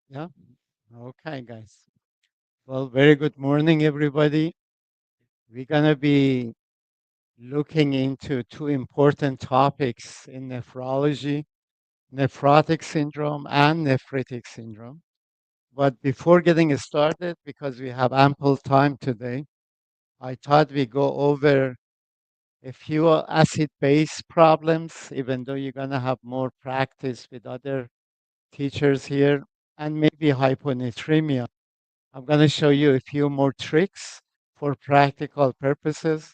Yeah. Okay, guys. Well, very good morning, everybody. We're going to be looking into two important topics in nephrology, nephrotic syndrome and nephritic syndrome. But before getting started, because we have ample time today, I thought we go over a few acid-base problems, even though you're going to have more practice with other teachers here, and maybe hyponatremia. I'm going to show you a few more tricks for practical purposes.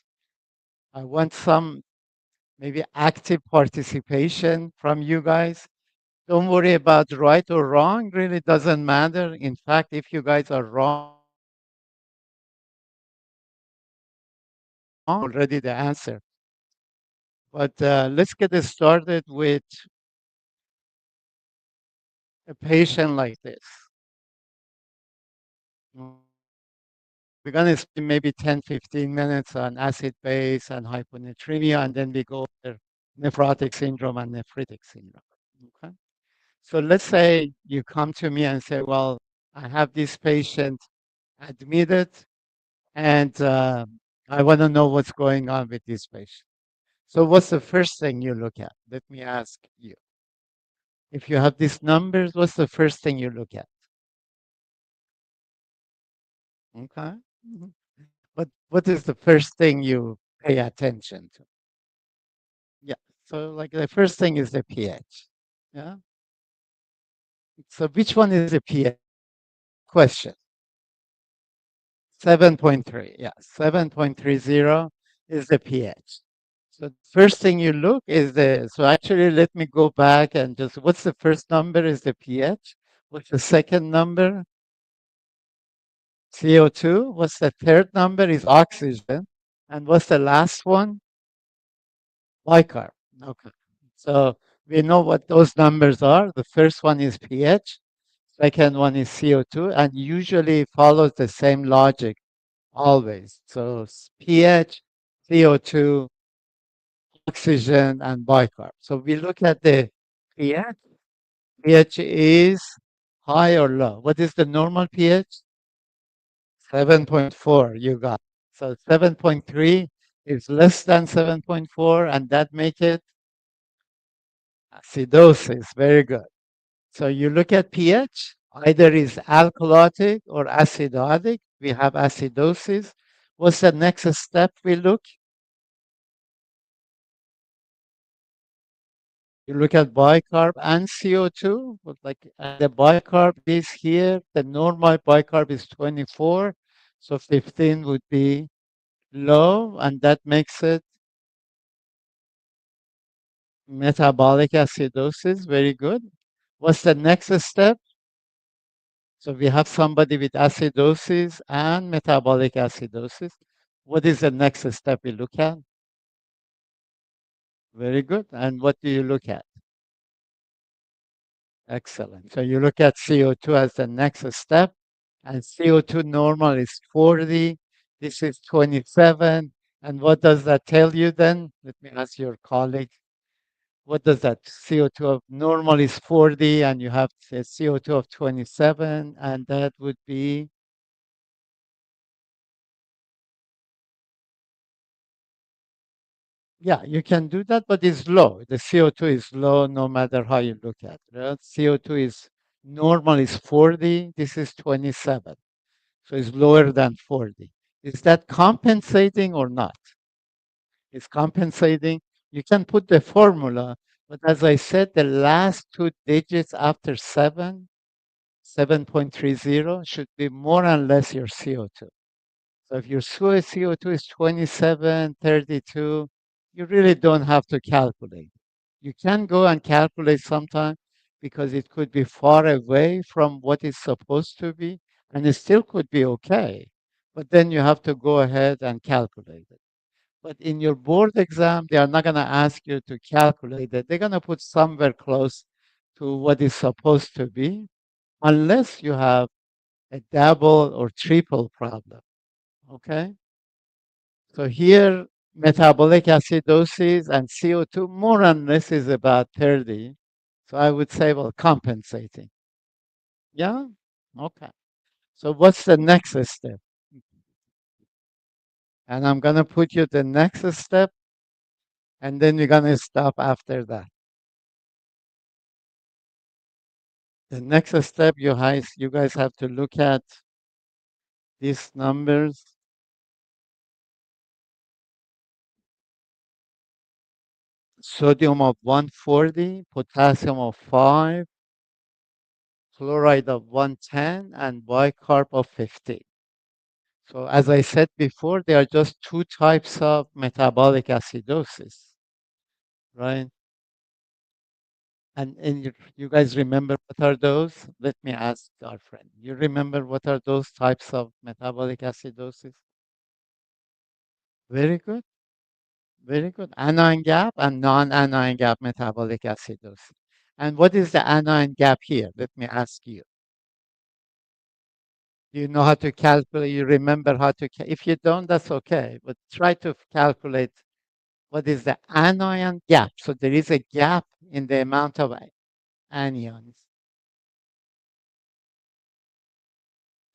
I want some maybe active participation from you guys. Don't worry about right or wrong, really doesn't matter. In fact, if you guys are wrong, already the answer. But let's get started with a patient like this. Mm, We're going to spend maybe 10, 15 minutes on acid base and hyponatremia, and then we go over nephrotic syndrome and nephritic syndrome. Okay. So let's say you come to me and say, well, I have this patient admitted and I want to know what's going on with this patient. So what's the first thing you look at? Let me ask you. If you have these numbers, what's the first thing you look at? Okay. Mhm. But what is the first thing you pay attention to? Yeah. So like the first thing is the pH. Yeah. So which one is the pH? Question. 7.3. Yeah. 7.30 is the pH. So first thing you look is so actually let me go back and just, what's the first number is the pH. What's the second number? CO2. What's the third number is oxygen. And what's the last one? Bicarb. Okay. So we know what those numbers are. The first one is pH. Second one is CO2 and usually follows the same logic always. So pH, CO2, oxygen, and bicarb. So we look at the pH. pH is high or low. What is the normal pH? 7.4. You got. So 7.3 is less than 7.4, and that make it acidosis. Very good. So you look at pH, either is alkalotic or acidotic. We have acidosis. What's the next step we look? You look at bicarb and CO2, but like the bicarb is here, the normal bicarb is 24, so 15 would be low, and that makes it metabolic acidosis. Very good. What's the next step? So we have somebody with acidosis and metabolic acidosis. What is the next step we look at? Very good. And what do you look at? Excellent. So you look at CO2 as the next step, and CO2 normal is 40. This is 27. And what does that tell you then? Let me ask your colleague. What does that CO2 of normal is 40, and you have a CO2 of 27, and that would be, yeah, you can do that, but it's low. The CO2 is low no matter how you look at it. Right? CO2 is normal is 40. This is 27. So it's lower than 40. Is that compensating or not? It's compensating. You can put the formula, but as I said, the last two digits after 7.30 should be more or less your CO2. So if your CO2 is 27.32, you really don't have to calculate. You can go and calculate sometime because it could be far away from what it's supposed to be, and it still could be okay. But then you have to go ahead and calculate it. But in your board exam, they are not going to ask you to calculate it. They're going to put somewhere close to what is supposed to be, unless you have a double or triple problem. Okay? So here, metabolic acidosis and CO2 more or less is about 30. So I would say, well, compensating. Yeah? Okay. So what's the next step? And I'm going to put you the next step, and then we're going to stop after that. The next step, you guys have to look at these numbers. Sodium of 140, potassium of 5, chloride of 110, and bicarb of 50. So as I said before, there are just two types of metabolic acidosis, right? And you guys remember what are those? Let me ask our friend. You remember what are those types of metabolic acidosis? Very good. Very good. Anion gap and non-anion gap metabolic acidosis. And what is the anion gap here? Let me ask you. Do you know how to calculate? You remember how to? If you don't, that's okay. But try to calculate what is the anion gap. So there is a gap in the amount of anions.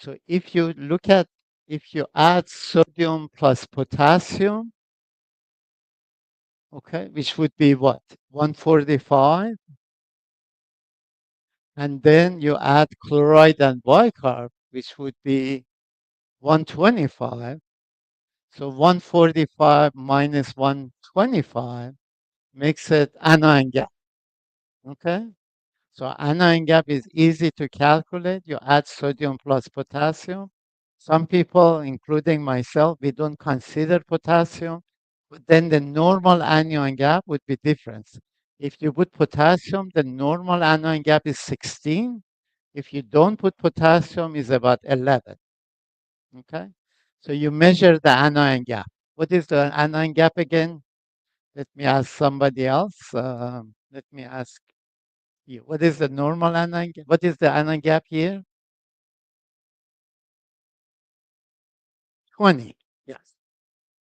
So if you add sodium plus potassium, okay, which would be what? 145. And then you add chloride and bicarb, which would be 125. So 145 minus 125 makes it anion gap. Okay? So anion gap is easy to calculate. You add sodium plus potassium. Some people, including myself, we don't consider potassium, but then the normal anion gap would be different. If you put potassium, the normal anion gap is 16. If you don't put potassium, is about 11. Okay? So you measure the anion gap. What is the anion gap again? Let me ask somebody else. Let me ask you. What is the normal anion gap? What is the anion gap here? 20. Yes.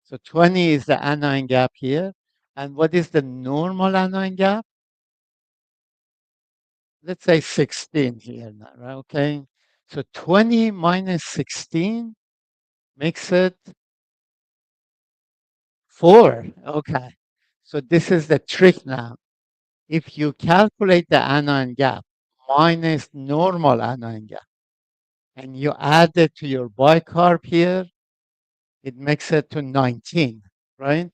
So 20 is the anion gap here. And what is the normal anion gap? Let's say 16 here now, right? Okay. So 20 minus 16 makes it 4. Okay. So this is the trick now. If you calculate the anion gap minus normal anion gap and you add it to your bicarb here, it makes it to 19, right?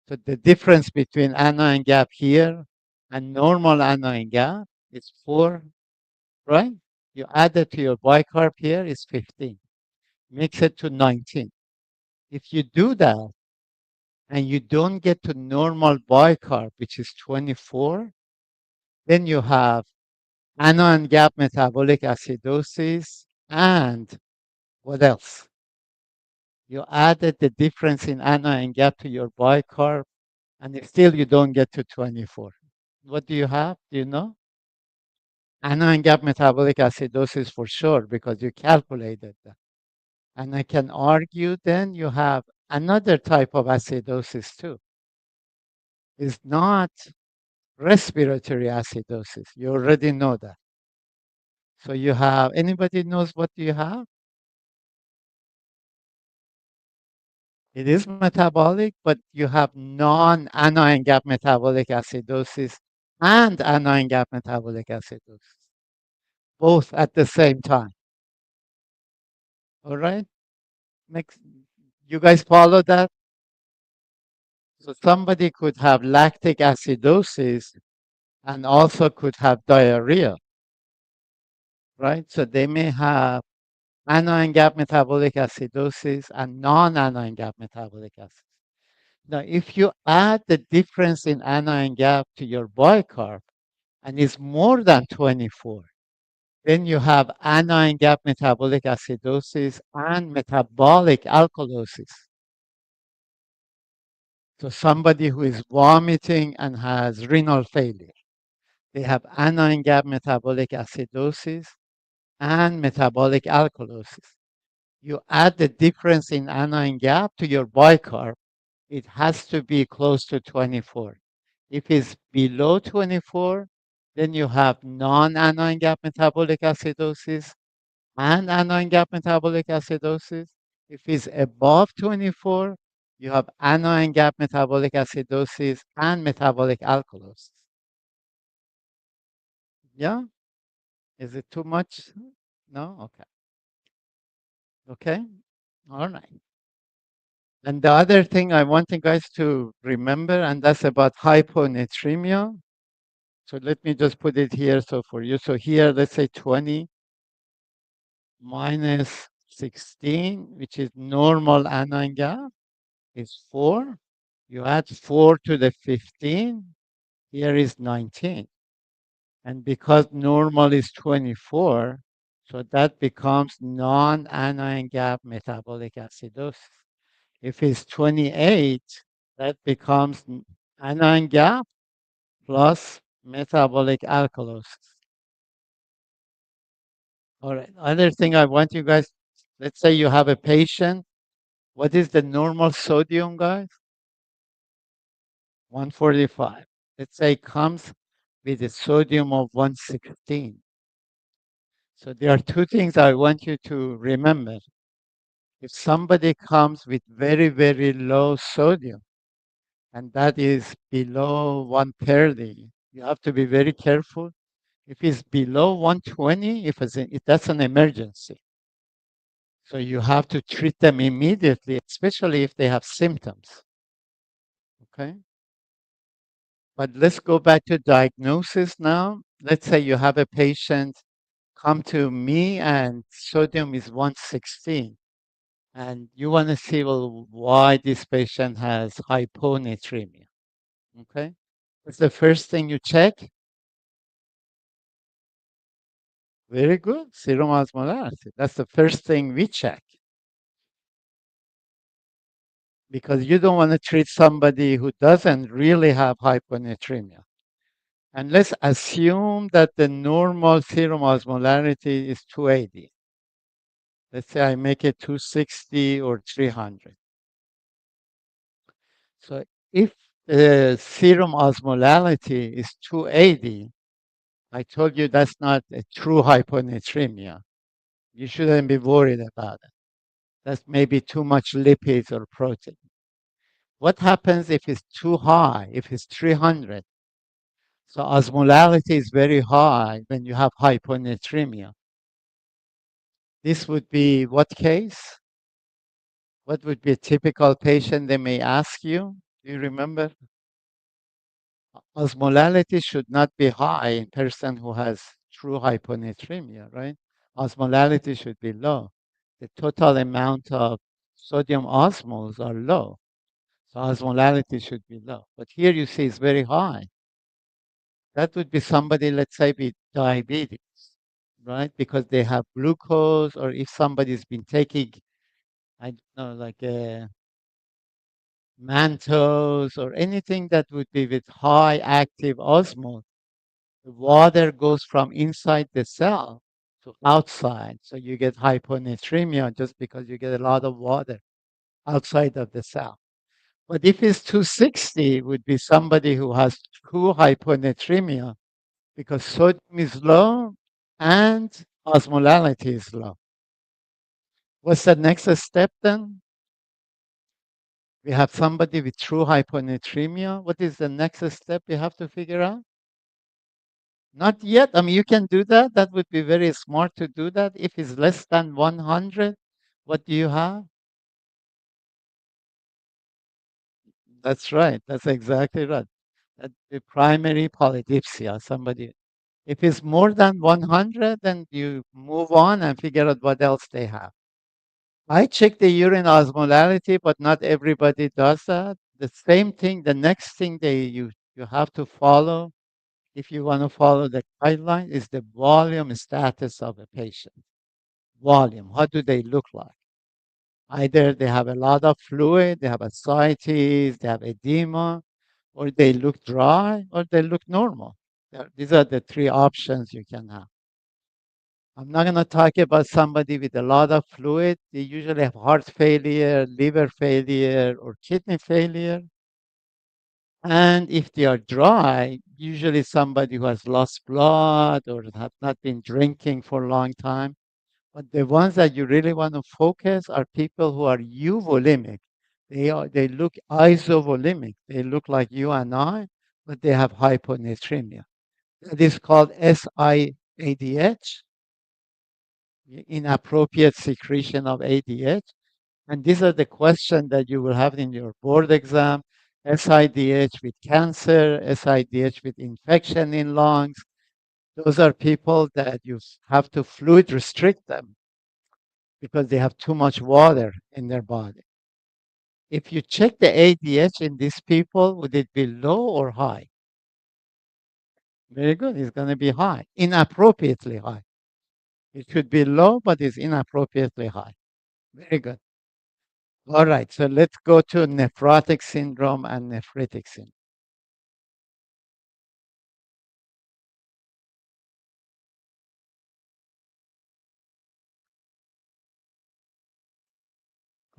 So the difference between anion gap here and normal anion gap is 4, right? You add it to your bicarb here is 15, makes it to 19. If you do that and you don't get to normal bicarb, which is 24, then you have anion gap metabolic acidosis and what else? You added the difference in anion gap to your bicarb, and still you don't get to 24. What do you have? Do you know? Anion gap metabolic acidosis for sure, because you calculated that. And I can argue then you have another type of acidosis too. It's not respiratory acidosis. You already know that. So you have, anybody knows what you have? It is metabolic, but you have non-anion gap metabolic acidosis and anion gap metabolic acidosis, both at the same time. All right? Makes, you guys follow that? So somebody could have lactic acidosis and also could have diarrhea, right? So they may have anion gap metabolic acidosis and non-anion gap metabolic acidosis. Now, if you add the difference in anion gap to your bicarb and it's more than 24, then you have anion gap metabolic acidosis and metabolic alkalosis. So somebody who is vomiting and has renal failure, they have anion gap metabolic acidosis and metabolic alkalosis. You add the difference in anion gap to your bicarb, it has to be close to 24. If it's below 24, Then you have non-anion gap metabolic acidosis and anion gap metabolic acidosis. If it's above 24, you have anion gap metabolic acidosis and metabolic alkalosis. Yeah? Is it too much? No? Okay. Okay? All right. And the other thing I want you guys to remember, and that's about hyponatremia. So let me just put it here. So for you, so here, let's say 20 minus 16, which is normal anion gap, is 4. You add 4 to the 15, here is 19. And because normal is 24, so that becomes non-anion gap metabolic acidosis. If it's 28, that becomes anion gap plus metabolic alkalosis. All right. Other thing I want you guys, let's say you have a patient. What is the normal sodium, guys? 145. Let's say comes with a sodium of 116. So there are two things I want you to remember. If somebody comes with very, very low sodium, and that is below 130, you have to be very careful. If it's below 120, if that's an emergency. So you have to treat them immediately, especially if they have symptoms. Okay. But let's go back to diagnosis now. Let's say you have a patient come to me and sodium is 116. And you want to see, well, why this patient has hyponatremia. Okay. What's the first thing you check? Very good. Serum osmolarity. That's the first thing we check because you don't want to treat somebody who doesn't really have hyponatremia. And let's assume that the normal serum osmolarity is 280. Let's say I make it 260 or 300. So if the serum osmolarity is 280, I told you that's not a true hyponatremia. You shouldn't be worried about it. That's maybe too much lipids or protein. What happens if it's too high, if it's 300? So osmolarity is very high when you have hyponatremia. This would be what case? What would be a typical patient they may ask you? Do you remember? Osmolality should not be high in person who has true hyponatremia, right? Osmolality should be low. The total amount of sodium osmoles are low. So osmolality should be low. But here you see it's very high. That would be somebody, let's say, with diabetes, right? Because they have glucose, or if somebody's been taking, I don't know, like Mantos or anything that would be with high active osmoles, the water goes from inside the cell to outside. So you get hyponatremia just because you get a lot of water outside of the cell. But if it's 260, it would be somebody who has true hyponatremia because sodium is low and osmolality is low. What's the next step then? We have somebody with true hyponatremia. What is the next step we have to figure out? Not yet. I mean, you can do that. That would be very smart to do that. If it's less than 100, what do you have? That's right. That's exactly right. The primary polydipsia, somebody. If it's more than 100, then you move on and figure out what else they have. I check the urine osmolarity, but not everybody does that. The same thing, the next thing you have to follow if you want to follow the guideline is the volume status of a patient. Volume, how do they look like? Either they have a lot of fluid, they have ascites, they have edema, or they look dry, or they look normal. These are the three options you can have. I'm not going to talk about somebody with a lot of fluid. They usually have heart failure, liver failure, or kidney failure. And if they are dry, usually somebody who has lost blood or have not been drinking for a long time. But the ones that you really want to focus are people who are euvolemic. They look isovolemic. They look like you and I, but they have hyponatremia. That is called SIADH, inappropriate secretion of ADH. And these are the questions that you will have in your board exam. SIDH with cancer, SIDH with infection in lungs. Those are people that you have to fluid restrict them because they have too much water in their body. If you check the ADH in these people, would it be low or high? Very good. It's going to be high, inappropriately high. It should be low, but it's inappropriately high. Very good. All right. So let's go to nephrotic syndrome and nephritic syndrome.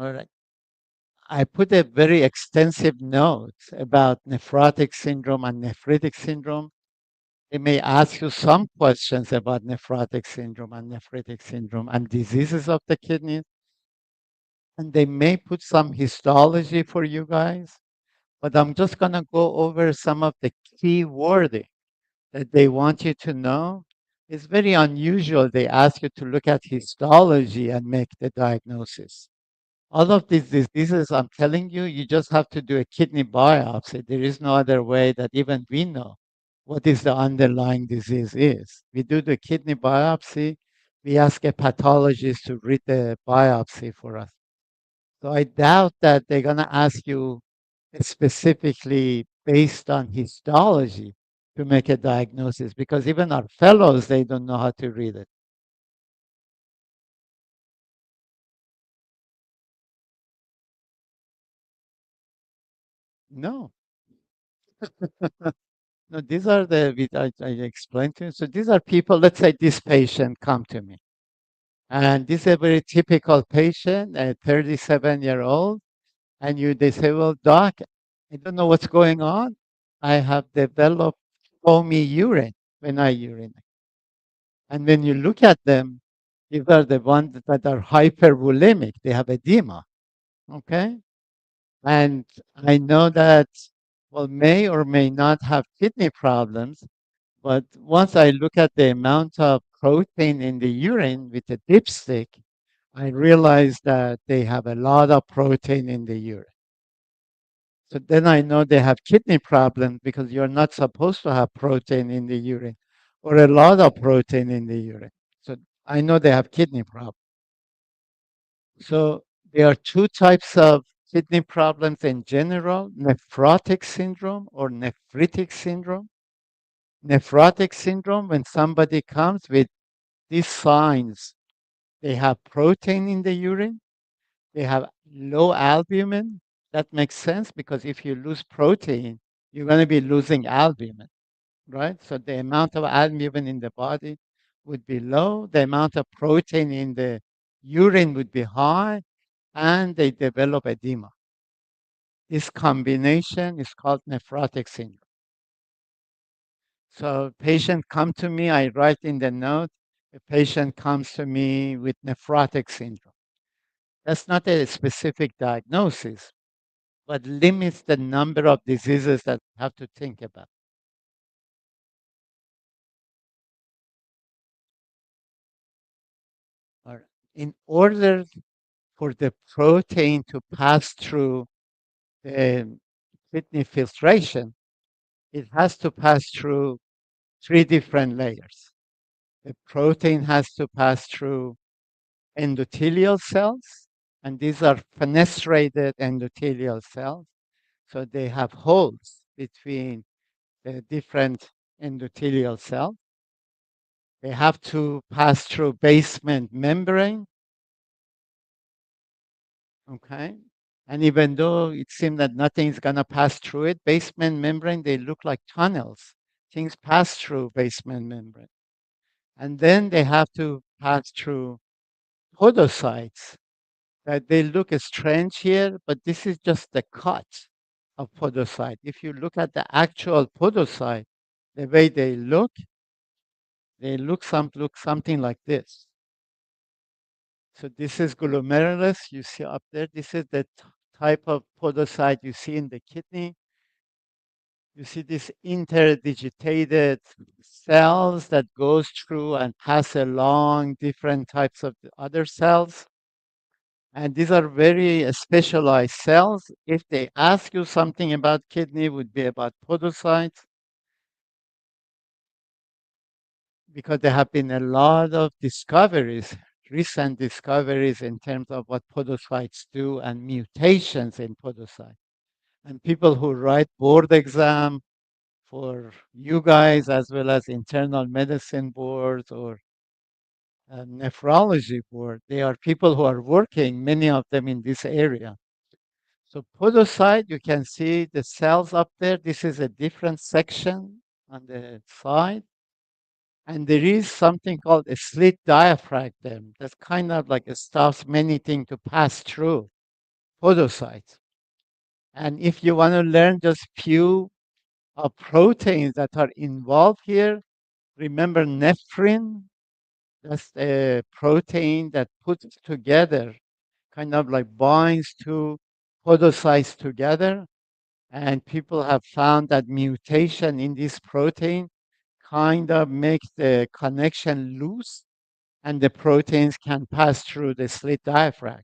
All right. I put a very extensive note about nephrotic syndrome and nephritic syndrome. They may ask you some questions about nephrotic syndrome and nephritic syndrome and diseases of the kidneys. And they may put some histology for you guys, but I'm just going to go over some of the key wording that they want you to know. It's very unusual. They ask you to look at histology and make the diagnosis. All of these diseases, I'm telling you, you just have to do a kidney biopsy. There is no other way that even we know what is the underlying disease is. We do the kidney biopsy. We ask a pathologist to read the biopsy for us. So I doubt that they're going to ask you specifically based on histology to make a diagnosis because even our fellows, they don't know how to read it. No, no, these are I explained to you. So these are people, let's say this patient come to me. And this is a very typical patient, a 37-year-old. And they say, well, doc, I don't know what's going on. I have developed foamy urine when I urinate. And when you look at them, these are the ones that are hypervolemic. They have edema. Okay. And I know that, well, may or may not have kidney problems. But once I look at the amount of protein in the urine with a dipstick, I realize that they have a lot of protein in the urine. So then I know they have kidney problems because you're not supposed to have protein in the urine or a lot of protein in the urine. So I know they have kidney problems. So there are two types of kidney problems in general, nephrotic syndrome or nephritic syndrome. Nephrotic syndrome, when somebody comes with these signs, they have protein in the urine, they have low albumin. That makes sense because if you lose protein, you're going to be losing albumin, right? So the amount of albumin in the body would be low, the amount of protein in the urine would be high, and they develop edema. This combination is called nephrotic syndrome. So patient come to me, I write in the note, a patient comes to me with nephrotic syndrome. That's not a specific diagnosis, but limits the number of diseases that we have to think about. Or in order for the protein to pass through the kidney filtration, it has to pass through three different layers. The protein has to pass through endothelial cells, and these are fenestrated endothelial cells. So they have holes between the different endothelial cells. They have to pass through basement membrane, okay? And even though it seems that nothing's gonna pass through it, basement membrane, they look like tunnels. Things pass through basement membrane. And then they have to pass through podocytes that they look strange here, but this is just the cut. of podocyte. If you look at the actual podocyte, the way they look something like this. So this is glomerulus you see up there. This is the type of podocyte you see in the kidney. You see these interdigitated cells that goes through and pass along different types of the other cells. And these are very specialized cells. If they ask you something about kidney, would be about podocytes, because there have been a lot of discoveries, recent discoveries in terms of what podocytes do and mutations in podocytes. And people who write board exam for you guys, as well as internal medicine boards or nephrology board, they are people who are working, many of them in this area. So podocyte, you can see the cells up there. This is a different section on the side. And there is something called a slit diaphragm that's kind of like it stops many things to pass through podocytes. And if you want to learn just few proteins that are involved here, remember nephrin, that's a protein that puts together, kind of like binds two podocytes together. And people have found that mutation in this protein kind of makes the connection loose and the proteins can pass through the slit diaphragm.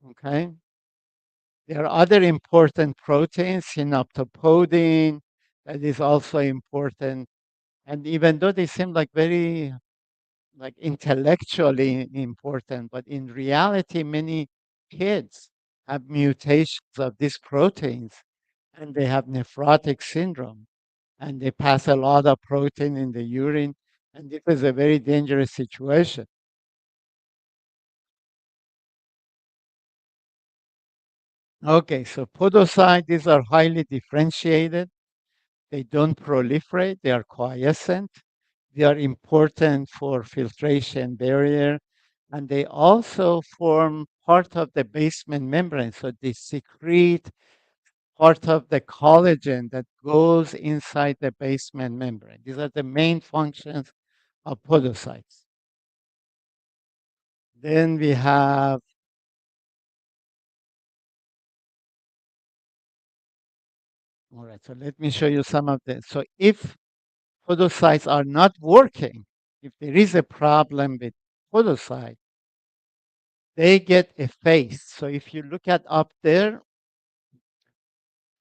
Okay. There are other important proteins, synaptopodin, that is also important. And even though they seem like very like intellectually important, but in reality, many kids have mutations of these proteins and they have nephrotic syndrome and they pass a lot of protein in the urine. And this is a very dangerous situation. Okay, so podocytes, these are highly differentiated. They don't proliferate, they are quiescent. They are important for filtration barrier, and they also form part of the basement membrane. So they secrete part of the collagen that goes inside the basement membrane. These are the main functions of podocytes. Then we have, all right, so let me show you some of this. So if podocytes are not working, if there is a problem with podocyte, they get effaced. So if you look at up there,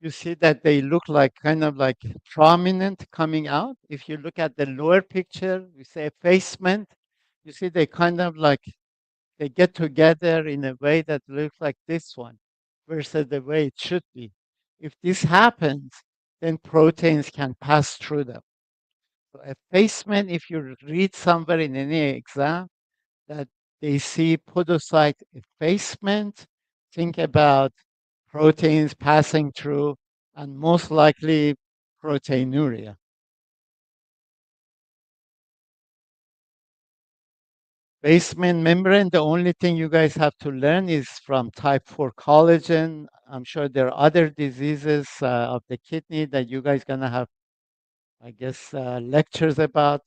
you see that they look like kind of like prominent coming out. If you look at the lower picture, you say effacement, you see they kind of like they get together in a way that looks like this one versus the way it should be. If this happens, then proteins can pass through them. So effacement, if you read somewhere in any exam that they see podocyte effacement, think about proteins passing through and most likely proteinuria. Basement membrane, the only thing you guys have to learn is from type 4 collagen. I'm sure there are other diseases of the kidney that you guys gonna have, I guess, lectures about,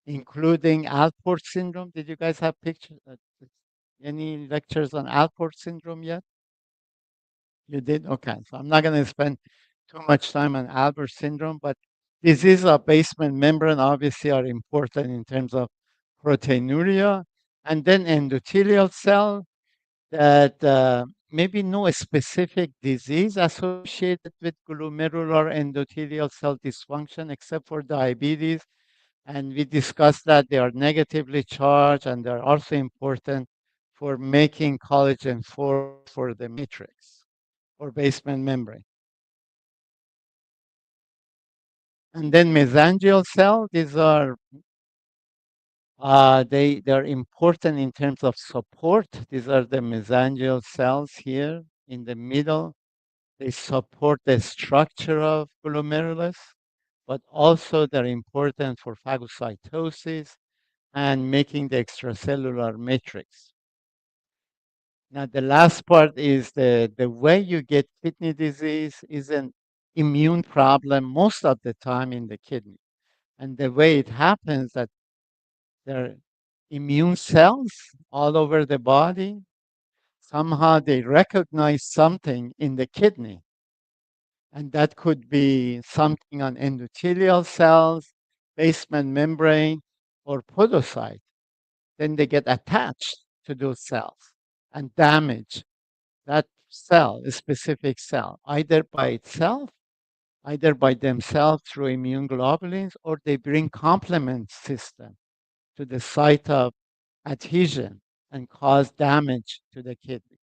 including Alport syndrome. Did you guys have pictures? Any lectures on Alport syndrome yet? You did? Okay. So I'm not going to spend too much time on Albert syndrome, but disease of basement membrane obviously are important in terms of proteinuria. And then endothelial cell that maybe no specific disease associated with glomerular endothelial cell dysfunction except for diabetes. And we discussed that they are negatively charged and they're also important for making collagen for the matrix or basement membrane. And then mesangial cell, these are they're important in terms of support. These are the mesangial cells here in the middle. They support the structure of glomerulus, but also they're important for phagocytosis and making the extracellular matrix. Now, the last part is the way you get kidney disease is an immune problem most of the time in the kidney. And the way it happens that there are immune cells all over the body. Somehow they recognize something in the kidney, and that could be something on endothelial cells, basement membrane, or podocyte. Then they get attached to those cells and damage that cell, a specific cell, either by itself, either by themselves through immune globulins, or they bring complement system to the site of adhesion and cause damage to the kidney.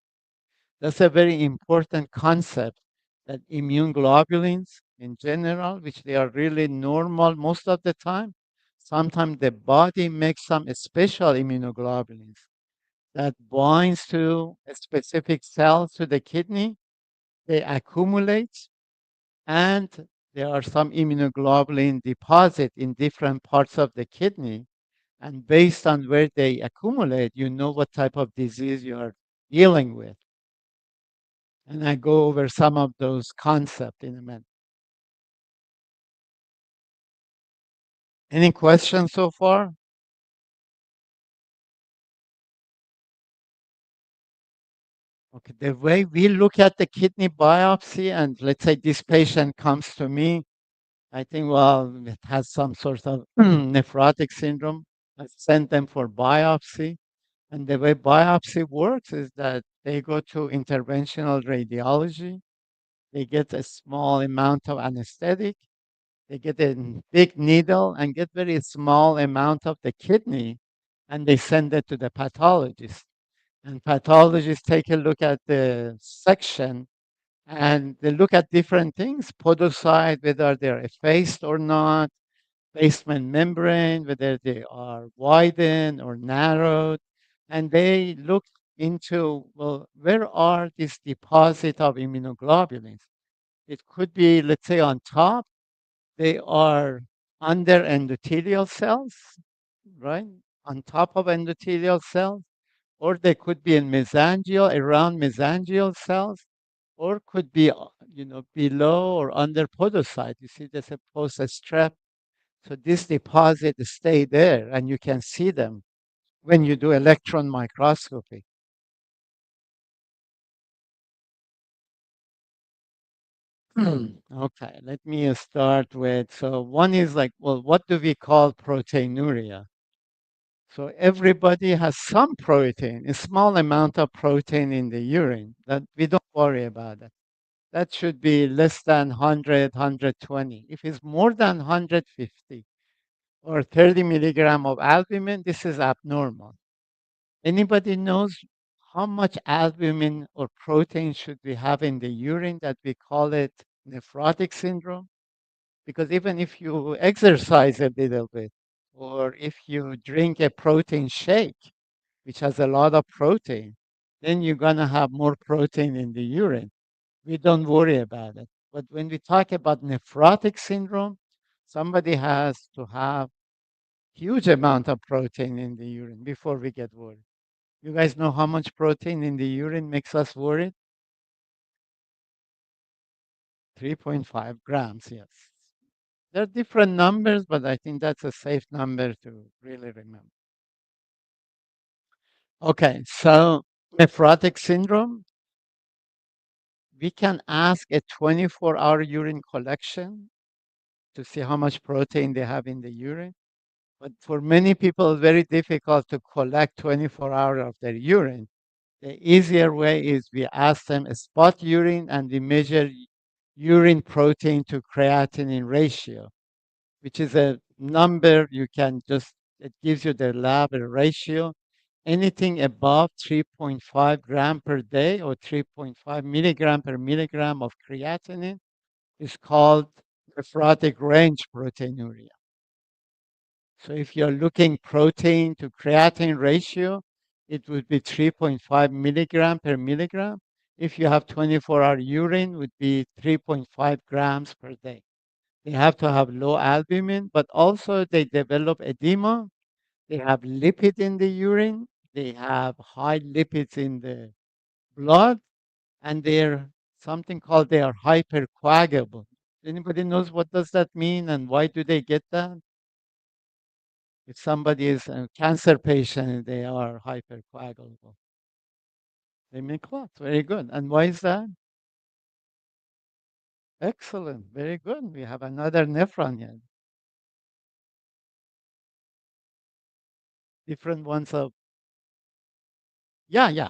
That's a very important concept that immune globulins in general, which they are really normal most of the time, sometimes the body makes some special immunoglobulins that binds to a specific cells to the kidney. They accumulate, and there are some immunoglobulin deposit in different parts of the kidney. And based on where they accumulate, you know what type of disease you are dealing with. And I go over some of those concepts in a minute. Any questions so far? Okay, the way we look at the kidney biopsy, and let's say this patient comes to me, I think, well, it has some sort of nephrotic syndrome. I send them for biopsy. And the way biopsy works is that they go to interventional radiology, they get a small amount of anesthetic, they get a big needle and get very small amount of the kidney, and they send it to the pathologist. And pathologists take a look at the section and they look at different things, podocyte, whether they're effaced or not, basement membrane, whether they are widened or narrowed, and they look into, well, where are these deposit of immunoglobulins? It could be, let's say, on top, they are under endothelial cells, right? On top of endothelial cells, or they could be in mesangial, around mesangial cells, or could be, below or under podocyte. You see, there's a post-strep. So this deposit stay there, and you can see them when you do electron microscopy. Okay, let me start with, so one is like, well, what do we call proteinuria? So everybody has some protein, a small amount of protein in the urine. That we don't worry about that. That should be less than 100, 120. If it's more than 150 or 30 milligram of albumin, this is abnormal. Anybody knows how much albumin or protein should we have in the urine that we call it nephrotic syndrome? Because even if you exercise a little bit, or if you drink a protein shake, which has a lot of protein, then you're going to have more protein in the urine. We don't worry about it. But when we talk about nephrotic syndrome, somebody has to have huge amount of protein in the urine before we get worried. You guys know how much protein in the urine makes us worried? 3.5 grams, yes. There are different numbers, but I think that's a safe number to really remember. Okay, so nephrotic syndrome, we can ask a 24-hour urine collection to see how much protein they have in the urine. But for many people, it's very difficult to collect 24 hours of their urine. The easier way is we ask them a spot urine and we measure urine protein to creatinine ratio, which is a number you can just, it gives you the lab ratio. Anything above 3.5 gram per day or 3.5 milligram per milligram of creatinine is called nephrotic range proteinuria. So if you're looking protein to creatinine ratio, it would be 3.5 milligram per milligram. If you have 24-hour urine, would be 3.5 grams per day. They have to have low albumin, but also they develop edema. They have lipid in the urine. They have high lipids in the blood, and they're something called they are hypercoagulable. Anybody knows what does that mean and why do they get that? If somebody is a cancer patient, they are hypercoagulable. They make clots. Very good. And why is that? Excellent. Very good. We have another nephron here. Different ones of, yeah, yeah.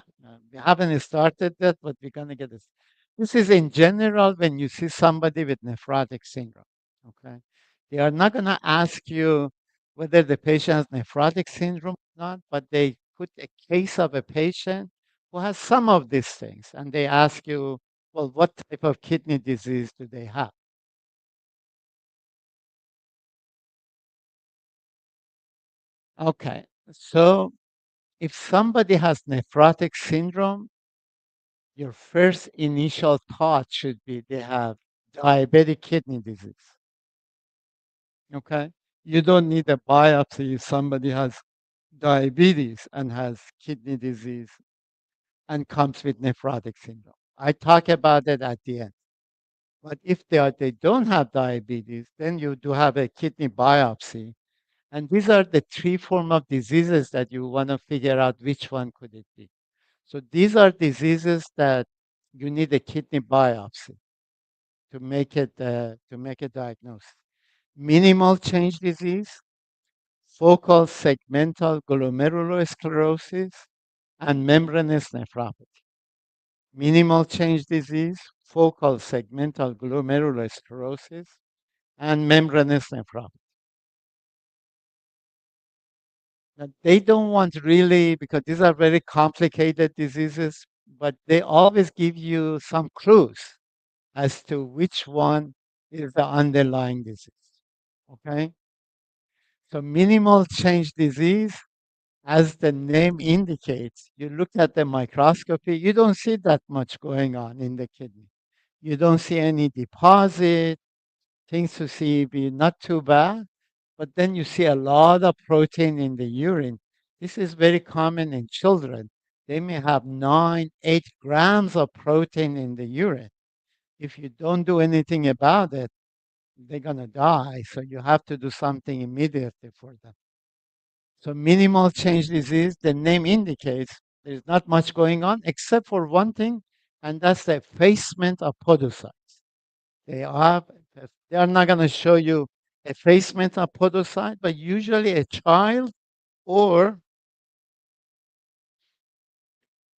We haven't started that, but we're going to get this. This is in general when you see somebody with nephrotic syndrome. Okay. They are not going to ask you whether the patient has nephrotic syndrome or not, but they put a case of a patient who has some of these things. And they ask you, well, what type of kidney disease do they have? Okay. So if somebody has nephrotic syndrome, your first initial thought should be they have diabetic kidney disease. Okay. You don't need a biopsy if somebody has diabetes and has kidney disease and comes with nephrotic syndrome. I talk about it at the end. But if they don't have diabetes, then you do have a kidney biopsy. And these are the three form of diseases that you want to figure out which one could it be. So these are diseases that you need a kidney biopsy to make a diagnosis. Minimal change disease, focal segmental glomerulosclerosis, and membranous nephropathy. Minimal change disease, focal segmental glomerulosclerosis, and membranous nephropathy. Now, they don't want really, because these are very complicated diseases, but they always give you some clues as to which one is the underlying disease. Okay? So, minimal change disease, as the name indicates, you look at the microscopy, you don't see that much going on in the kidney. You don't see any deposit, things to see be not too bad, but then you see a lot of protein in the urine. This is very common in children. They may have 8 grams of protein in the urine. If you don't do anything about it, they're going to die. So you have to do something immediately for them. So minimal change disease, the name indicates there's not much going on except for one thing, and that's the effacement of podocytes. They are they are not going to show you effacement of podocyte, but usually a child or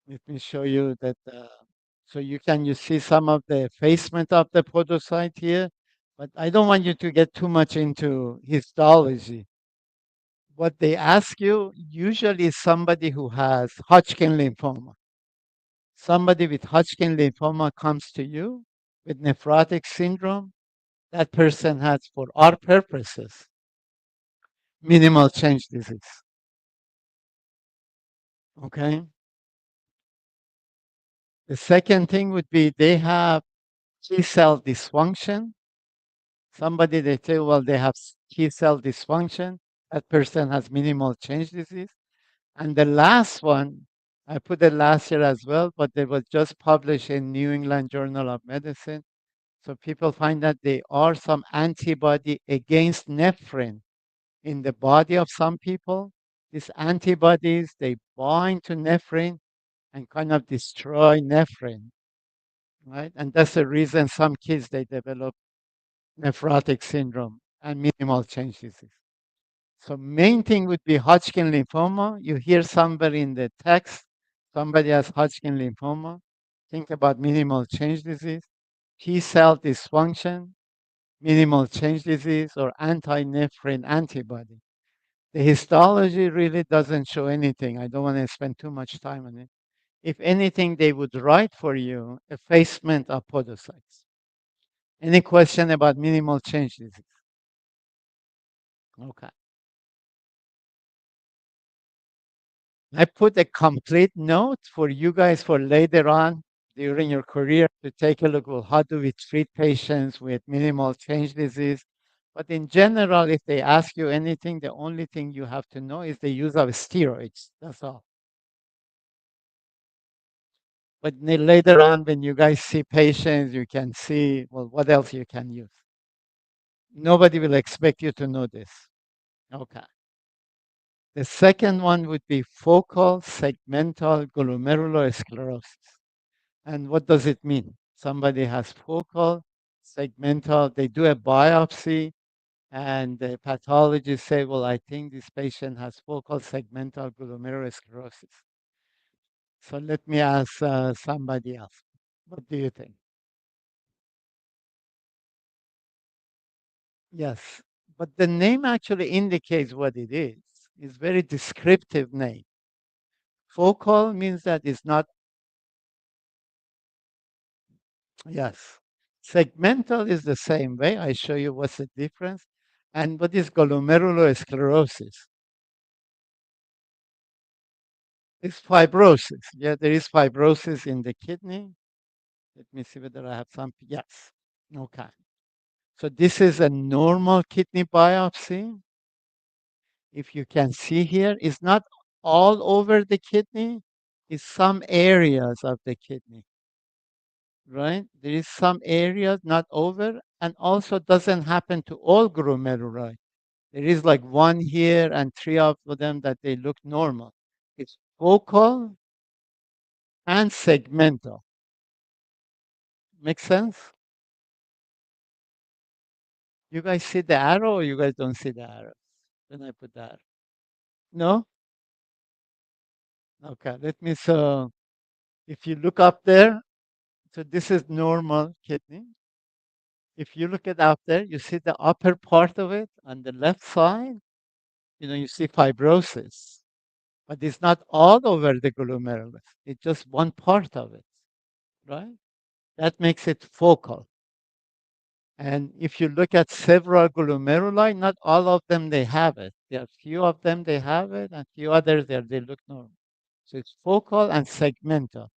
let me show you that. So you see some of the effacement of the podocyte here, but I don't want you to get too much into histology. What they ask you usually is somebody who has Hodgkin lymphoma. Somebody with Hodgkin lymphoma comes to you with nephrotic syndrome. That person has, for our purposes, minimal change disease. Okay. The second thing would be they have T cell dysfunction. Somebody they say, well, they have T cell dysfunction. That person has minimal change disease. And the last one, I put it last year as well, but it was just published in New England Journal of Medicine. So people find that there are some antibody against nephrin in the body of some people. These antibodies, they bind to nephrin and kind of destroy nephrin, right? And that's the reason some kids, they develop nephrotic syndrome and minimal change disease. So main thing would be Hodgkin lymphoma. You hear somebody in the text, somebody has Hodgkin lymphoma. Think about minimal change disease, T cell dysfunction, minimal change disease, or anti-nephrin antibody. The histology really doesn't show anything. I don't want to spend too much time on it. If anything, they would write for you effacement of podocytes. Any question about minimal change disease? Okay. I put a complete note for you guys for later on during your career to take a look. Well, how do we treat patients with minimal change disease? But in general, if they ask you anything, the only thing you have to know is the use of steroids. That's all. But later on, when you guys see patients, you can see, well, what else you can use. Nobody will expect you to know this. Okay. The second one would be focal segmental glomerulosclerosis. And what does it mean? Somebody has focal segmental, they do a biopsy, and the pathologist say, well, I think this patient has focal segmental glomerulosclerosis. So let me ask somebody else. What do you think? Yes, but the name actually indicates what it is. It's very descriptive name. Focal means that it's not, yes. Segmental is the same way. I show you what's the difference. And what is glomerulosclerosis? It's fibrosis. Yeah, there is fibrosis in the kidney. Let me see whether I have some. Yes. Okay. So this is a normal kidney biopsy. If you can see here, it's not all over the kidney, it's some areas of the kidney, right? There is some areas not over, and also doesn't happen to all glomeruli. There is like one here and three of them that they look normal. It's focal and segmental. Make sense? You guys see the arrow or you guys don't see the arrow when I put that? No? Okay, let me, so if you look up there, so this is normal kidney. If you look at up there, you see the upper part of it on the left side, you see fibrosis, but it's not all over the glomerulus. It's just one part of it, right? That makes it focal. And if you look at several glomeruli, not all of them they have it. There are few of them they have it, and few others there they look normal. So it's focal and segmental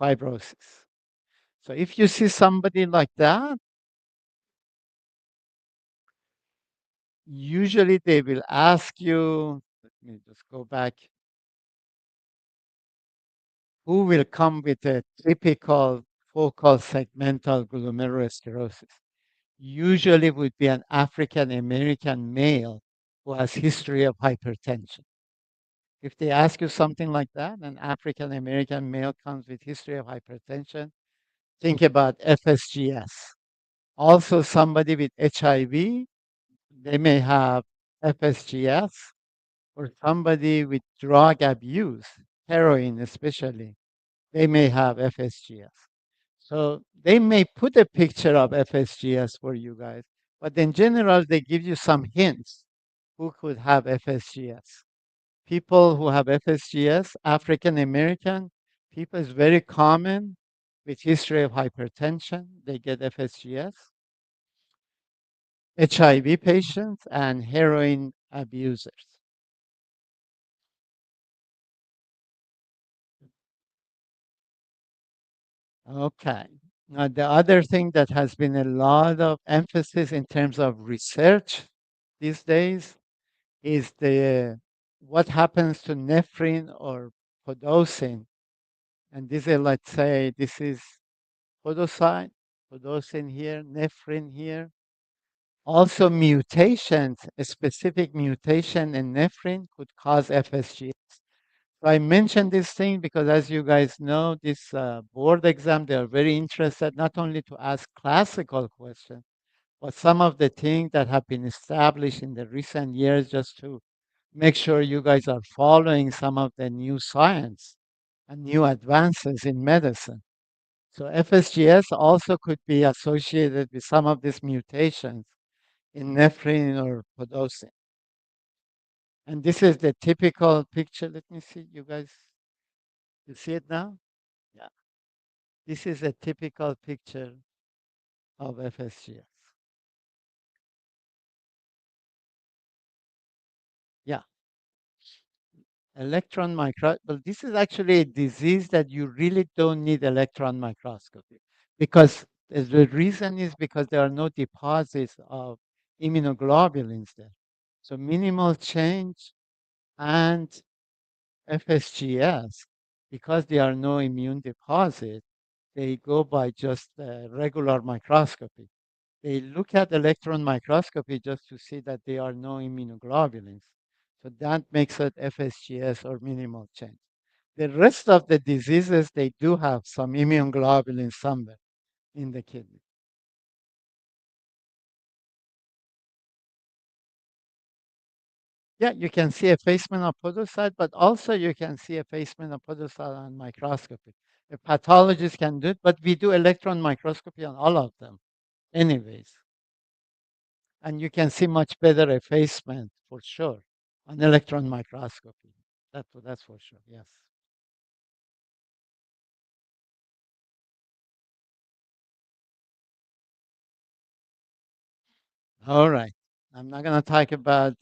fibrosis. So if you see somebody like that, usually they will ask you, let me just go back, who will come with a typical focal segmental glomerulosclerosis? Usually would be an African American male who has history of hypertension. If they ask you something like that, an African American male comes with history of hypertension, think about FSGS. Also, somebody with HIV, they may have FSGS, or somebody with drug abuse, heroin especially, they may have FSGS. So they may put a picture of FSGS for you guys, but in general, they give you some hints who could have FSGS. People who have FSGS, African American people, is very common with history of hypertension. They get FSGS. HIV patients and heroin abusers. Okay. Now, the other thing that has been a lot of emphasis in terms of research these days is the what happens to nephrin or podosine. And this is, let's say, this is podosine, podosine here, nephrin here. Also, mutations, a specific mutation in nephrin could cause FSGS. So I mentioned this thing because, as you guys know, this board exam, they are very interested not only to ask classical questions, but some of the things that have been established in the recent years just to make sure you guys are following some of the new science and new advances in medicine. So FSGS also could be associated with some of these mutations in nephrin or podosine. And this is the typical picture. Let me see, you guys, you see it now? Yeah. This is a typical picture of FSGS. Yeah. Electron micro, well, this is actually a disease that you really don't need electron microscopy because the reason is because there are no deposits of immunoglobulins there. So minimal change and FSGS, because there are no immune deposit, they go by just regular microscopy. They look at electron microscopy just to see that there are no immunoglobulins. So that makes it FSGS or minimal change. The rest of the diseases, they do have some immunoglobulin somewhere in the kidney. Yeah, you can see effacement of podocyte, but also you can see effacement of podocyte on microscopy. A pathologist can do it, but we do electron microscopy on all of them anyways. And you can see much better effacement for sure on electron microscopy. That's for sure, yes. All right. I'm not going to talk about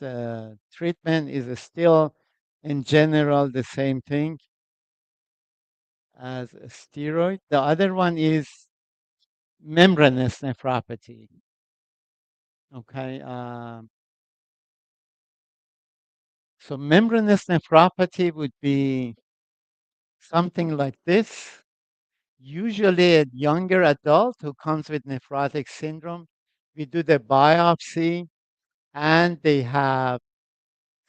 treatment is still in general the same thing as a steroid. The other one is membranous nephropathy. Okay. So membranous nephropathy would be something like this. Usually a younger adult who comes with nephrotic syndrome, we do the biopsy and they have,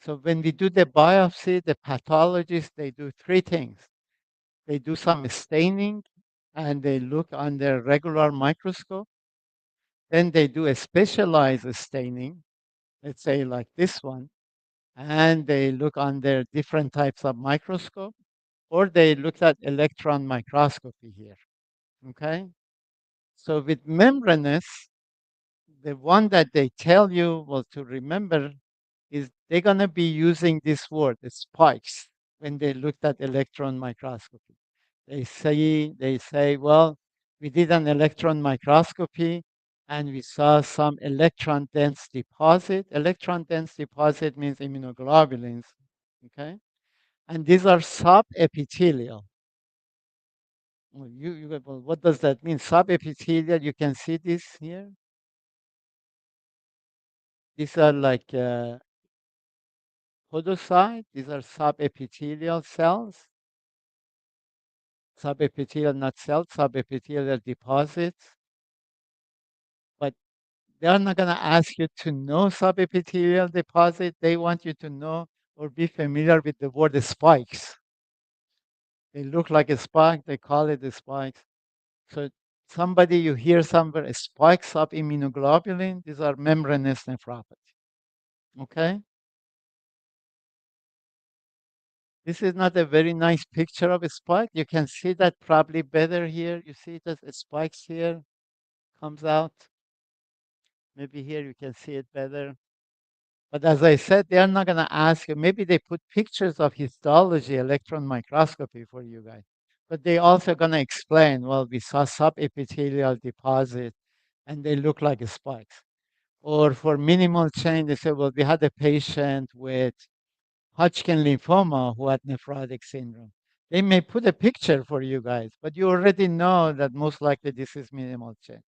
so when we do the biopsy, the pathologist, they do three things. They do some staining and they look under regular microscope. Then they do a specialized staining, let's say like this one, and they look under different types of microscope, or they look at electron microscopy here. Okay. So with membranous, the one that they tell you, well, to remember is they're going to be using this word, the spikes, when they looked at electron microscopy. They say, well, we did an electron microscopy and we saw some electron dense deposit. Electron dense deposit means immunoglobulins, okay? And these are subepithelial. Well, what does that mean? Subepithelial, you can see this here. These are like podocyte. These are subepithelial cells. Subepithelial, not cells, subepithelial deposits. But they are not going to ask you to know subepithelial deposit. They want you to know or be familiar with the word spikes. They look like a spike. They call it the spikes. So somebody you hear somewhere spikes of immunoglobulin. These are membranous nephropathy. Okay. This is not a very nice picture of a spike. You can see that probably better here. You see that spikes here comes out. Maybe here you can see it better. But as I said, they are not going to ask you. Maybe they put pictures of histology, electron microscopy for you guys. But they also going to explain, well, we saw subepithelial deposit and they look like spikes. Or for minimal change, they say, well, we had a patient with Hodgkin lymphoma who had nephrotic syndrome. They may put a picture for you guys, but you already know that most likely this is minimal change.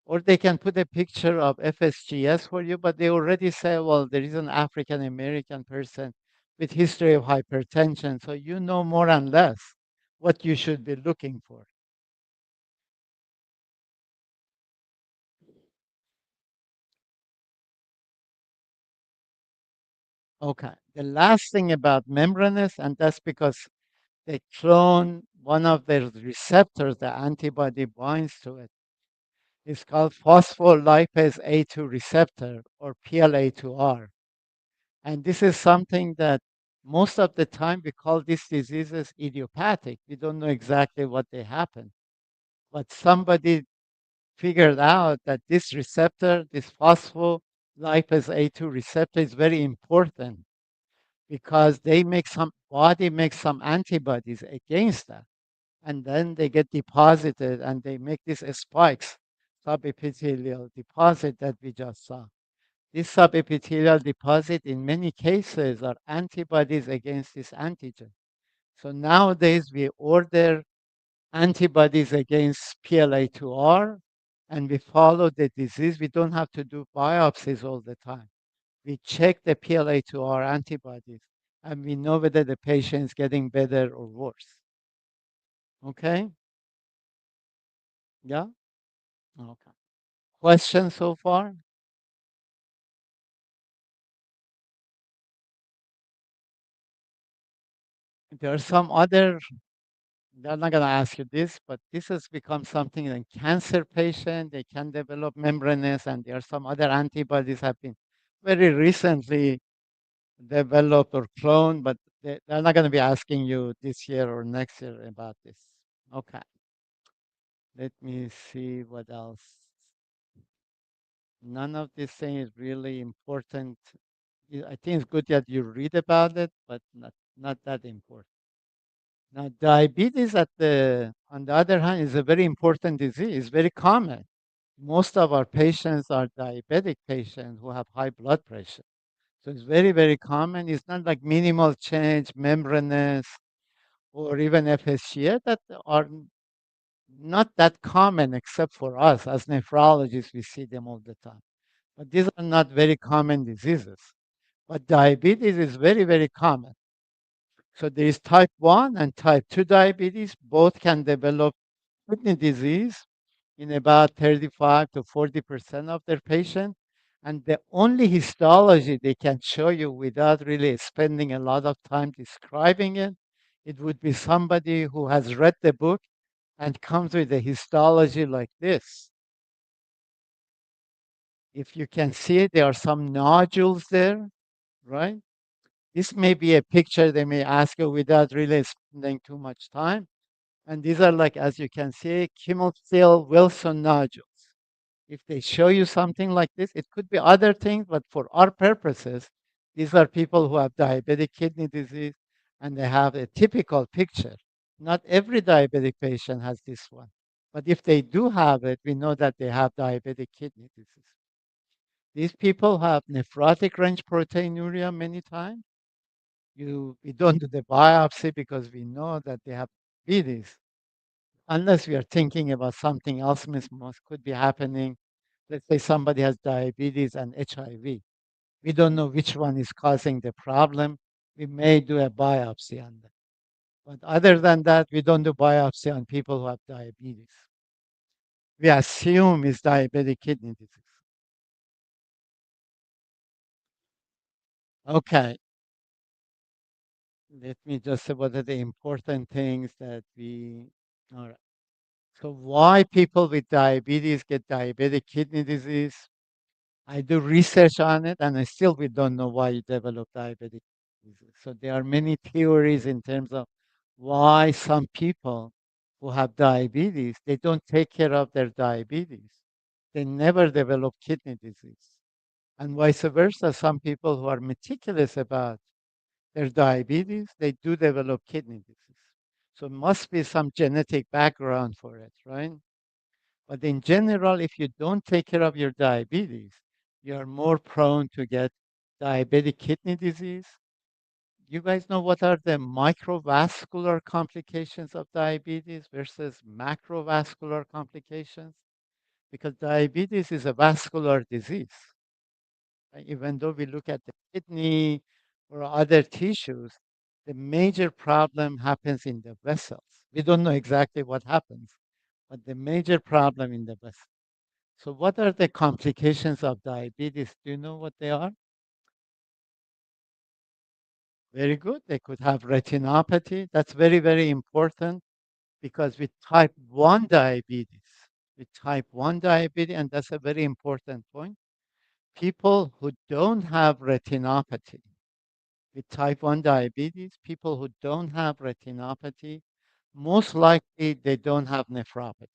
Or they can put a picture of FSGS for you, but they already say, well, there is an African American person with history of hypertension. So you know more and less what you should be looking for. Okay. The last thing about membranous, and that's because they clone one of the receptors, the antibody binds to it. It's called phospholipase A2 receptor or PLA2R. And this is something that most of the time we call these diseases idiopathic. We don't know exactly what they happen. But somebody figured out that this receptor, this phospholipase A2 receptor, is very important because they make some body makes some antibodies against that. And then they get deposited and they make these spikes, subepithelial deposit that we just saw. This subepithelial deposit, in many cases, are antibodies against this antigen. So nowadays, we order antibodies against PLA2R and we follow the disease. We don't have to do biopsies all the time. We check the PLA2R antibodies and we know whether the patient is getting better or worse. Okay? Yeah? Okay. Questions so far? There are some other, they're not going to ask you this, but this has become something in cancer patient. They can develop membranous, and there are some other antibodies have been very recently developed or cloned, but they're not going to be asking you this year or next year about this. Okay. Let me see what else. None of this thing is really important. I think it's good that you read about it, but not that important. Now, diabetes on the other hand is a very important disease, very common. Most of our patients are diabetic patients who have high blood pressure. So it's very, very common. It's not like minimal change, membranous, or even FSGS that are not that common except for us. As nephrologists, we see them all the time. But these are not very common diseases. But diabetes is very, very common. So there is type 1 and type 2 diabetes. Both can develop kidney disease in about 35 to 40% of their patients. And the only histology they can show you without really spending a lot of time describing it, it would be somebody who has read the book and comes with a histology like this. If you can see it, there are some nodules there, right? This may be a picture they may ask you without really spending too much time. And these are like, as you can see, Kimmel-Still Wilson nodules. If they show you something like this, it could be other things, but for our purposes, these are people who have diabetic kidney disease and they have a typical picture. Not every diabetic patient has this one. But if they do have it, we know that they have diabetic kidney disease. These people have nephrotic range proteinuria many times. We don't do the biopsy because we know that they have diabetes. Unless we are thinking about something else, could be happening. Let's say somebody has diabetes and HIV. We don't know which one is causing the problem. We may do a biopsy on them. But other than that, we don't do biopsy on people who have diabetes. We assume it's diabetic kidney disease. Okay, let me just say what are the important things that all right. So why people with diabetes get diabetic kidney disease? I do research on it, and I still we don't know why you develop diabetic disease. So there are many theories in terms of why some people who have diabetes they don't take care of their diabetes. They never develop kidney disease, and vice versa. Some people who are meticulous about their diabetes they do develop kidney disease. So it must be some genetic background for it, right? But in general, if you don't take care of your diabetes, you're more prone to get diabetic kidney disease. You guys know what are the microvascular complications of diabetes versus macrovascular complications? Because diabetes is a vascular disease. Right? Even though we look at the kidney or other tissues, the major problem happens in the vessels. We don't know exactly what happens, but the major problem in the vessels. So what are the complications of diabetes? Do you know what they are? Very good. They could have retinopathy. That's very, very important because with type 1 diabetes, and that's a very important point, people who don't have retinopathy, with type 1 diabetes, people who don't have retinopathy, most likely they don't have nephropathy.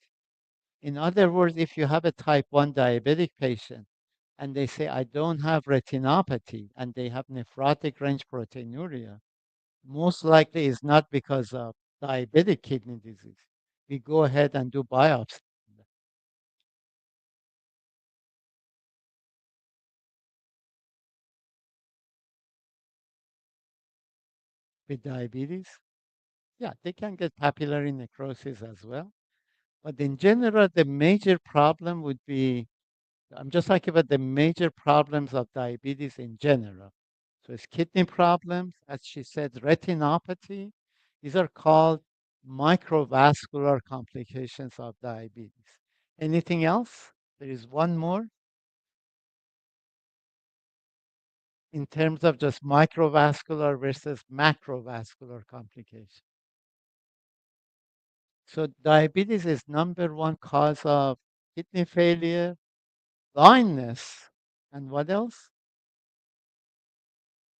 In other words, if you have a type 1 diabetic patient and they say, I don't have retinopathy and they have nephrotic range proteinuria, most likely it's not because of diabetic kidney disease. We go ahead and do biopsy with diabetes. Yeah, they can get papillary necrosis as well. But in general, the major problem would be I'm just talking about the major problems of diabetes in general. So it's kidney problems, as she said, retinopathy. These are called microvascular complications of diabetes. Anything else? There is one more in terms of just microvascular versus macrovascular complications. So diabetes is number one cause of kidney failure, blindness, and what else?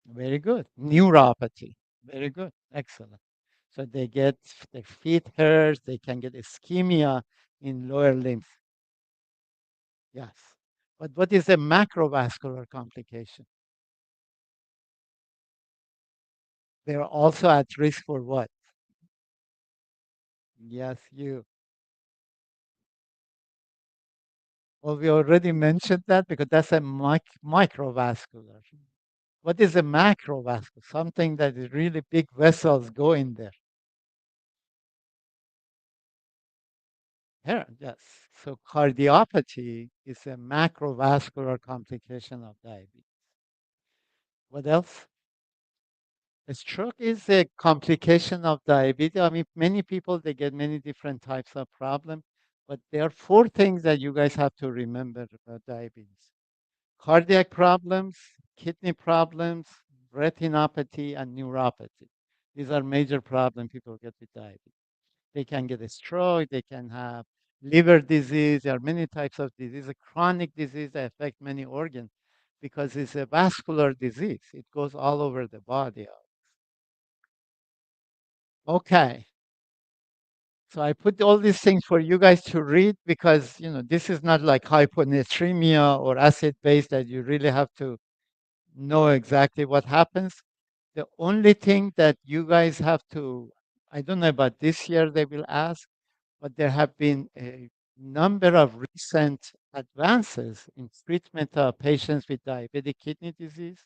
Very good. Neuropathy. Very good. Excellent. So they get their feet hurt, they can get ischemia in lower limbs. Yes. But what is a macrovascular complication? They're also at risk for what? Yes, you. Well, we already mentioned that because that's a microvascular. What is a macrovascular? Something that is really big vessels go in there. Here, yes. So cardiopathy is a macrovascular complication of diabetes. What else? A stroke is a complication of diabetes. I mean, many people they get many different types of problem, but there are four things that you guys have to remember about diabetes: cardiac problems, kidney problems, retinopathy, and neuropathy. These are major problems people get with diabetes. They can get a stroke, they can have liver disease. There are many types of disease, a chronic disease that affect many organs because it's a vascular disease. It goes all over the body. Okay. So I put all these things for you guys to read because this is not like hyponatremia or acid base that you really have to know exactly what happens. The only thing that you guys have to, I don't know about this year they will ask, but there have been a number of recent advances in treatment of patients with diabetic kidney disease.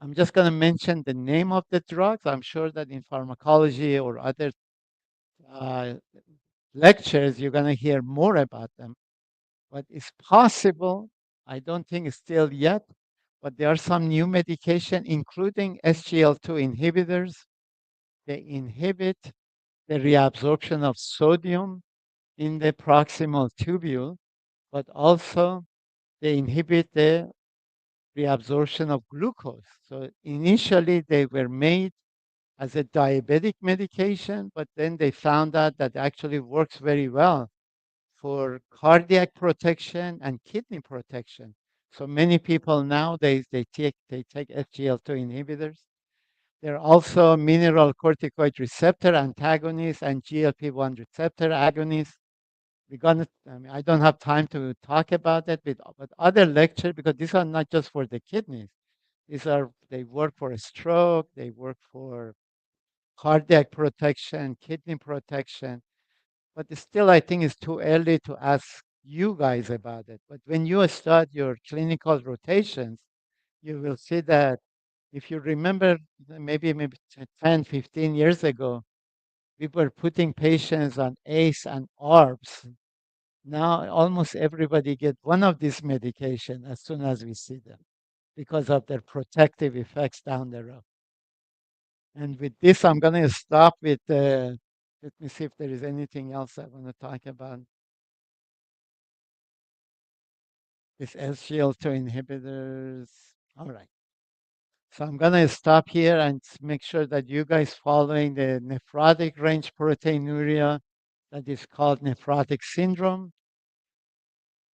I'm just going to mention the name of the drugs. I'm sure that in pharmacology or other uh, lectures, you're going to hear more about them. But it's possible, I don't think it's still yet, but there are some new medication, including SGL2 inhibitors. They inhibit the reabsorption of sodium in the proximal tubule, but also they inhibit the reabsorption of glucose. So initially they were made as a diabetic medication, but then they found out that actually works very well for cardiac protection and kidney protection. So many people now they take SGL2 inhibitors. There are also mineral corticoid receptor antagonists and GLP-1 receptor agonists. I mean, I don't have time to talk about that, but other lecture because these are not just for the kidneys. They work for a stroke, they work for cardiac protection, kidney protection. But still, I think it's too early to ask you guys about it. But when you start your clinical rotations, you will see that if you remember, maybe 10, 15 years ago, we were putting patients on ACE and ARBs. Now, almost everybody get one of these medication as soon as we see them because of their protective effects down the road. And with this, I'm going to stop with, let me see if there is anything else I want to talk about. This SGL2 inhibitors. All right. So I'm going to stop here and make sure that you guys following the nephrotic range proteinuria that is called nephrotic syndrome.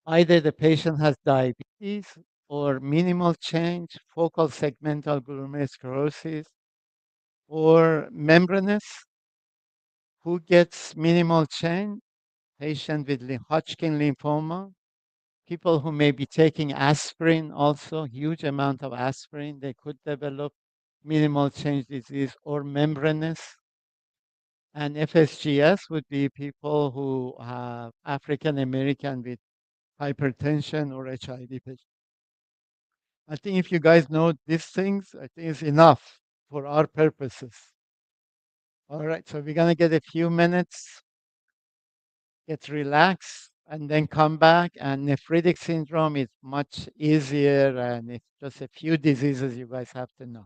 Either the patient has diabetes or minimal change, focal segmental glomerulosclerosis, or membranous. Who gets minimal change? Patient with Hodgkin lymphoma. People who may be taking aspirin also, huge amount of aspirin, they could develop minimal change disease or membranous. And FSGS would be people who have African American with hypertension or HIV patients. I think if you guys know these things, I think it's enough for our purposes. All right, so we're gonna get a few minutes, get relaxed, and then come back. And nephritic syndrome is much easier, and it's just a few diseases you guys have to know.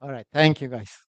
All right, thank you guys.